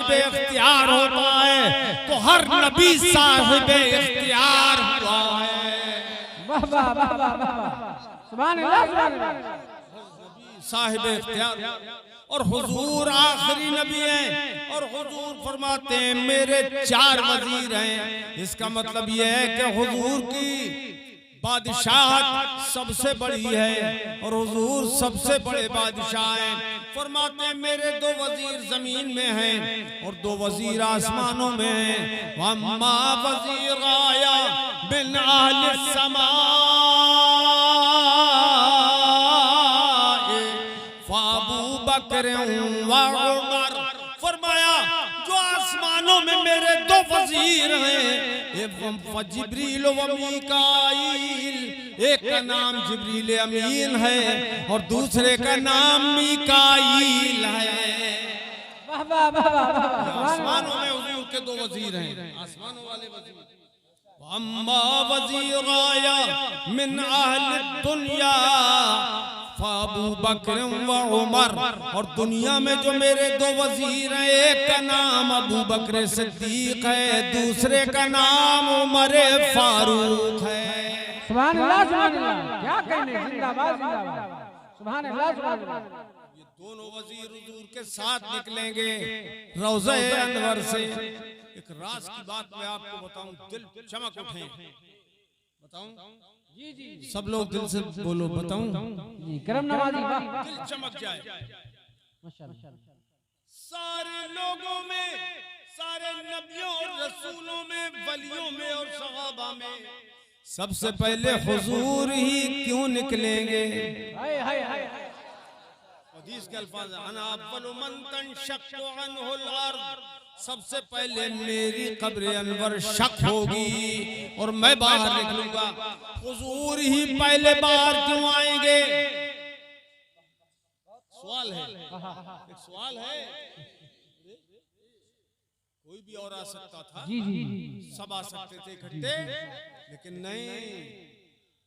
साहिब इख्तियार होता है तो हर नबी साहिब इख्तियार हुआ है। वाह वाह वाह वाह, सुभान अल्लाह सुभान अल्लाह। साहिब इख्तियार और हुजूर आखिरी नबी हैं और हुजूर फरमाते हैं मेरे 4 वजीर हैं। इसका मतलब यह है कि हुजूर की बादशाहत सबसे बड़ी है और हुजूर सबसे बड़े बादशाह हैं। फरमाते हैं मेरे 2 वजीर जमीन में हैं और 2 वजीर आसमानों में हैं। वम्मा वजीर आया बिन अहले समा फाबू बकर व उमर। फरमाया जो आसमानों में मेरे 2 वजीर हैं जिब्रील व मीकाईल, एक का नाम जिब्रील अमीन है और दूसरे का नाम मीकाईल है। वाह वाह वाह वाह, आसमानों में हुजूर के 2 वजीर हैं, आसमानों वाले वजीर। अम्मा वजीर आया मिन अहल दुनिया फाबू बकर व उमर। और दुनिया में जो मेरे 2 वजीर हैं एक का नाम अबू बकर सिद्दीक है, दूसरे का नाम उमर फारूक है। सुभान अल्लाह सुभान अल्लाह, क्या कहने, जिंदाबाद जिंदाबाद, सुभान अल्लाह सुभान अल्लाह। ये दोनों वजीर हुजूर के साथ निकलेंगे रोज़े अनवर से। एक राज की बात मैं आपको बताऊं, दिल चमक उठे। बताऊं? जी जी सब लोग दिल से बोलो, बताऊं? जी करम नवाजी, वाह दिल चमक जाए। माशाअल्लाह। सारे लोगों में, सारे नबियों और रसूलों में, वलियों में और सहाबा में सबसे पहले हुजूर ही क्यों निकलेंगे? हाय हाय हाय, हदीस के अल्फाज अना अव्वलु मन तनशक्कु अन्हुल अर्द, सबसे पहले मेरी कब्र अनवर शक होगी और मैं बाहर निकलूंगा। हुजूर ही पहले बार क्यों आएंगे? सवाल है, एक सवाल है। कोई भी और आ सकता था, जी जी जी, सब आ सकते थे इकट्ठे, लेकिन नहीं,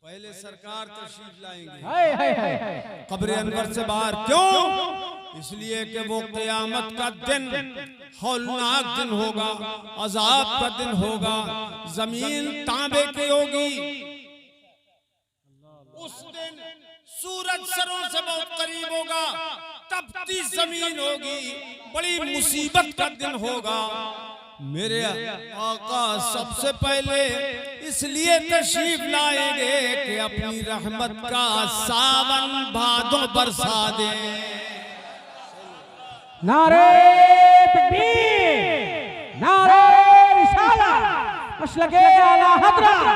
पहले सरकार तशरीफ लाएंगे। हाय हाय हाय, कब्र अनवर से बाहर क्यों? इसलिए कि वो क़यामत का दिन हौलनाक दिन होगा, अजाब का दिन होगा, जमीन तांबे की होगी। उस दिन सूरज सरों से बहुत करीब होगा, तपती जमीन होगी, बड़ी मुसीबत का दिन होगा। मेरे आका सबसे पहले इसलिए तशरीफ लाएंगे कि अपनी रहमत का सावन भादों बरसा दे। नारे तकबीर, नारे रिसालत, मसलके आला हज़रत,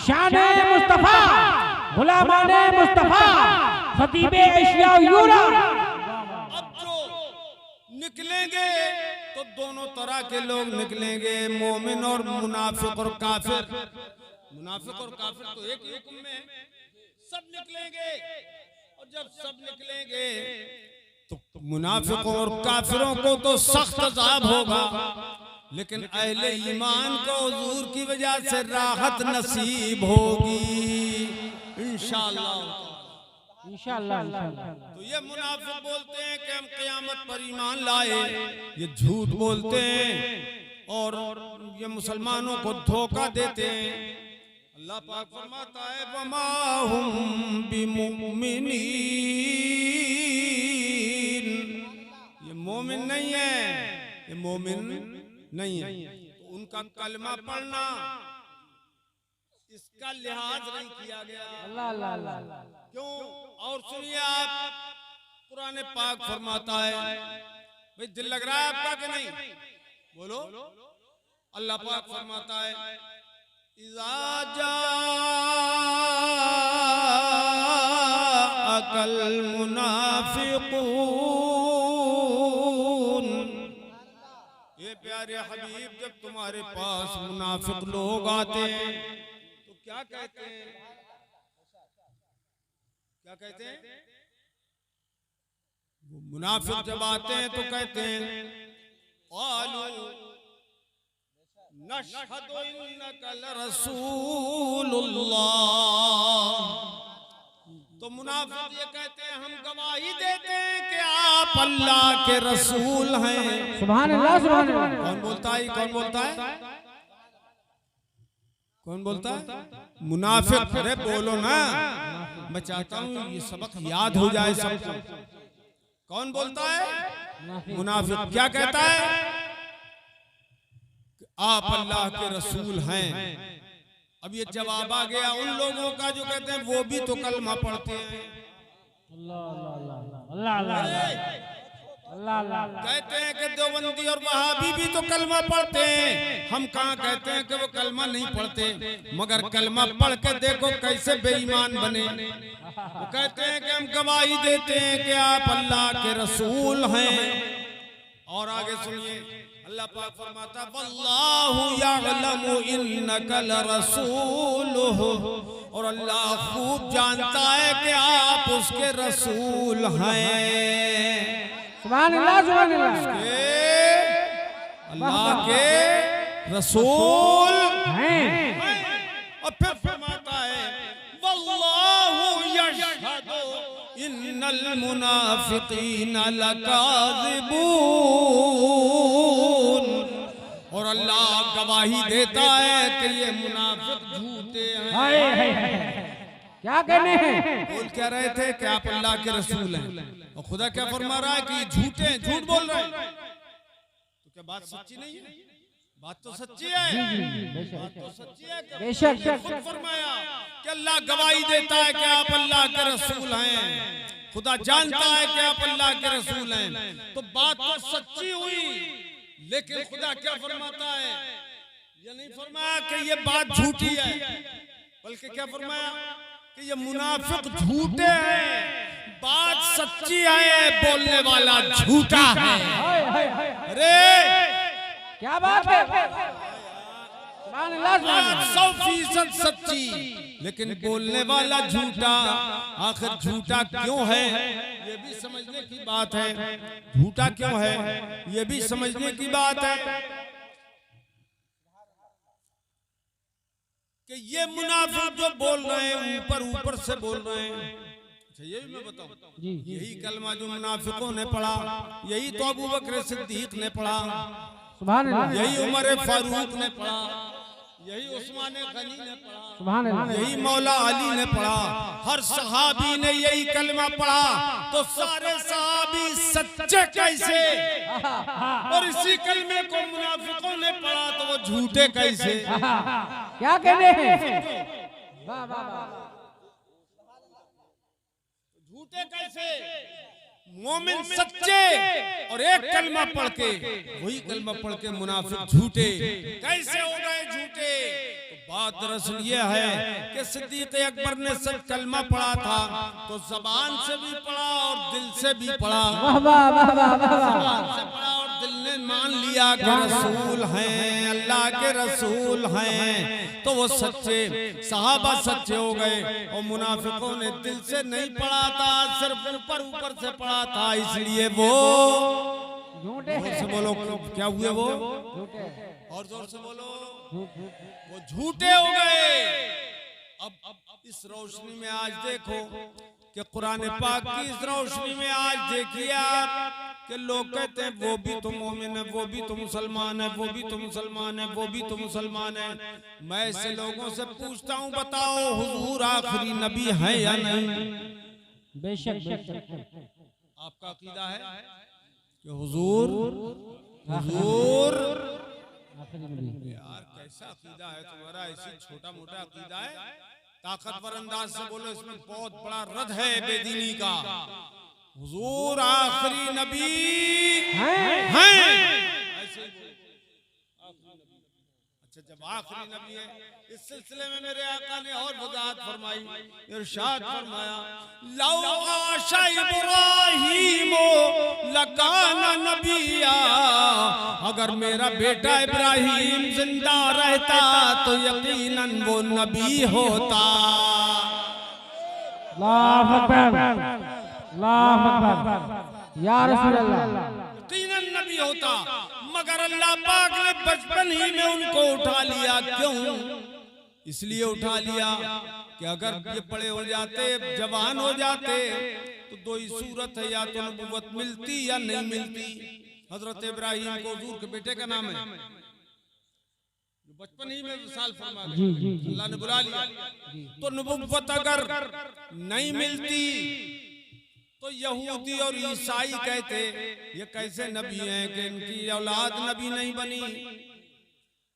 शाने मुस्तफा, गुलामाने मुस्तफा, खतीबे एशिया यूरोप। अब जो निकलेंगे तो दोनों तरह के लोग निकलेंगे, मोमिन और मुनाफिक और काफिर। मुनाफिक और काफिर तो एक ही हुक्म में सब निकलेंगे, और जब सब निकलेंगे तो मुनाफिकों और काफिरों को तो सख्त अज़ाब होगा, लेकिन अहले ईमान को हुजूर की वजह से राहत नसीब होगी इंशाअल्लाह। इंशाअल्लाह इंशाअल्लाह। तो ये मुनाफिक बोलते हैं कि हम क़यामत पर ईमान लाए, ये झूठ बोलते हैं और ये मुसलमानों को धोखा देते हैं। अल्लाह पाक फरमाता है वमा हुम बिमुमिनीन, ये मोमिन नहीं है, ये मोमिन नहीं है। तो उनका कलमा पढ़ना, इसका लिहाज नहीं किया गया। अल्लाह अल्लाह अल्लाह, क्यों? और सुनिए आप, कुरान पाक फरमाता है, भाई दिल लग रहा है आपका कि नहीं? बोलो। अल्लाह पाक फरमाता है इज़ा जाअकल मुनाफिकून, ये प्यारे हबीब जब तुम्हारे पास मुनाफिक लोग आते हैं तो क्या कहते हैं? क्या कहते हैं? वो मुनाफिक जब आते हैं तो कहते हैं क़ालू नशहदु इन्नका लरसूलुल्लाह, तो तो मुनाफिक ये कहते हैं हम गवाही देते हैं कि आप अल्लाह के रसूल हैं। सुभान अल्लाह सुभान अल्लाह। कौन बोलता है? कौन बोलता है? कौन बोलता है? मुनाफिक। अरे बोलो ना, मैं चाहता हूँ ये सबक याद हो जाए सबको। कौन बोलता है? मुनाफिक। क्या कहता है? आप अल्लाह के रसूल हैं। अब ये जवाब आ गया उन लोगों का जो कहते हैं वो भी तो कलमा पढ़ते हैं। कहते हैं कि देवबंदी और वहाबी भी तो कलमा पढ़ते हैं। हम कहाँ कहते हैं कि वो कलमा नहीं पढ़ते, मगर कलमा पढ़ के देखो कैसे बेईमान बने। वो कहते हैं कि हम गवाही देते हैं कि आप अल्लाह के रसूल हैं। और आगे सुनिए, अल्लाह पाक फरमाता वल्लाहु यअलमु इन्नका लरसूलुहु, और अल्लाह खूब जानता है कि आप उसके रसूल हैं। सुभान अल्लाह सुभान अल्लाह। अल्लाह के रसूल हैं। और फिर फरमाता है वल्लाहु यशहदु इन्नल मुनाफिकीन लकाज़िबून, और अल्लाह गवाही देता है कि ये मुनाफिक झूठे हैं। क्या कहने हैं? बोल क्या रहे थे कि आप अल्लाह के रसूल हैं, और खुदा क्या फरमा रहा है कि झूठे हैं, झूठ बोल रहे हैं। तो क्या बात सच्ची नहीं है? बात तो सच्ची है। बात तो सच्ची है। बेशक खुद फरमाया कि अल्लाह गवाही देता है कि आप अल्लाह के रसूल हैं। खुदा जानता है कि आप अल्लाह के रसूल हैं। तो बात तो सच्ची हुई, लेकिन खुदा क्या फरमाता है? ये नहीं फरमाया कि ये बात झूठी है, बल्कि क्या फरमाया कि ये मुनाफिक झूठे हैं, बात सच्ची है, बोलने वाला झूठा है। अरे क्या बात है? सुभान अल्लाह सुभान अल्लाह। 100% सच्ची, लेकिन बोलने वाला झूठा। आखिर झूठा क्यों है ये भी समझने की बात है। झूठा क्यों है ये भी समझने की बात है कि ये मुनाफिक जो बोल रहे हैं ऊपर ऊपर से बोल रहे हैं। अच्छा ये भी मैं बताऊं, यही कलमा जो मुनाफिकों ने पढ़ा, यही तो अबू बकर सिद्दीक ने पढ़ा, सुभान अल्लाह। यही उमर फारूक ने पढ़ा, यही उस्मान गनी ने पढ़ा, सुभान अल्लाह। यही मौला अली ने पढ़ा। हर सहाबी ने यही कलमा पढ़ा। तो सारे सहाबी सच्चे कैसे? और इसी कलमे को मुनाफिकों ने पढ़ा तो वो झूठे कैसे? क्या कहने हैं? वाह वाह वाह। झूठे कैसे? मोमिन सच्चे, और एक कलमा पढ़ के, वही कलमा पढ़ के मुनाफिक झूठे कैसे हो गए? झूठे तो बात दरअसल ये है कि सिद्दीक अकबर ने सब कलमा पढ़ा था, तो जबान से भी पढ़ा और दिल से भी पढ़ा। वाह वाह वाह वाह वाह। जबान से पढ़ा और दिल ने मान लिया कि रसूल हैं, अल्लाह के रसूल हैं, तो वो सच्चे सहाबा सच्चे हो गए। और मुनाफिकों ने दिल से नहीं पढ़ा था, सिर्फ ऊपर ऊपर से पढ़ा था, इसलिए वो झूठे। जोर से बोलो क्या हुए वो? झूठे। और जोर से बोलो वो झूठे हो गए। अब इस रोशनी में आज देखो कि कुरान पाक की इस रोशनी में आज देखिए आप कि लोग कहते हैं वो भी तो मोमिन है, वो भी तो मुसलमान है, वो भी तो मुसलमान है, वो भी तो मुसलमान है। मैं ऐसे लोगों से पूछता हूँ, बताओ हुजूर आखिरी नबी है या नहीं? बेशक। आपका अकीदा है कि हुजूर यार कैसा अकीदा है तुम्हारा? ऐसी छोटा मोटा अकीदा है, ताकतवर अंदाज से बोलो, इसमें बहुत बड़ा रद्द है बेदीनी का। हुजूर आखिरी नबी हैं। ऐसे ही बोलो, आखिरी नबी। अच्छा जब आखिरी नबी है, इस सिलसिले में मेरे आका ने और वजाहत फरमाई, इरशाद फरमाया लौ आशा इब्राहीम लकाना नबिया, अगर मेरा बेटा इब्राहिम जिंदा रहता तो यकीनन वो नबी होता। अल्लाह अकबर, अल्लाह अकबर, या रसूल अल्लाह। यकीनन नबी होता, मगर अल्लाह पाक ने बचपन ही में उनको उठा लिया। क्यों? इसलिए उठा लिया कि अगर ये बड़े हो जाते, जवान हो जाते, तो दो ही सूरत है, या तो नबूवत मिलती या नहीं मिलती। हजरत इब्राहिम को हुजूर के बेटे का नाम है, जो बचपन ही में विशाल फरमा गए, अल्लाह ने बुला लिया। तो नबूवत अगर नहीं मिलती तो यहूदी और ईसाई कहते ये कैसे नबी हैं कि इनकी औलाद नबी नहीं बनी।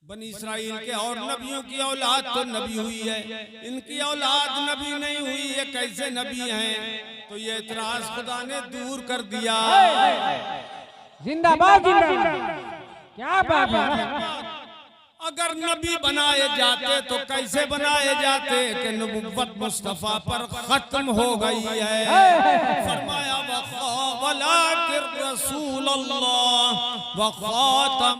बनी इस्राइल के और नबियों की औलाद तो नबी हुई है, इनकी औलाद नबी नहीं हुई, ये कैसे नबी हैं। तो ये इतराज खुदा ने दूर कर दिया। जिंदाबाद जिंदाबाद, क्या बात है। अगर नबी बनाए जाते तो कैसे बनाए जाते कि नबुव्वत मुस्तफा पर खत्म हो गई है। फरमाया वलाकिर रसूलुल्लाह व खातम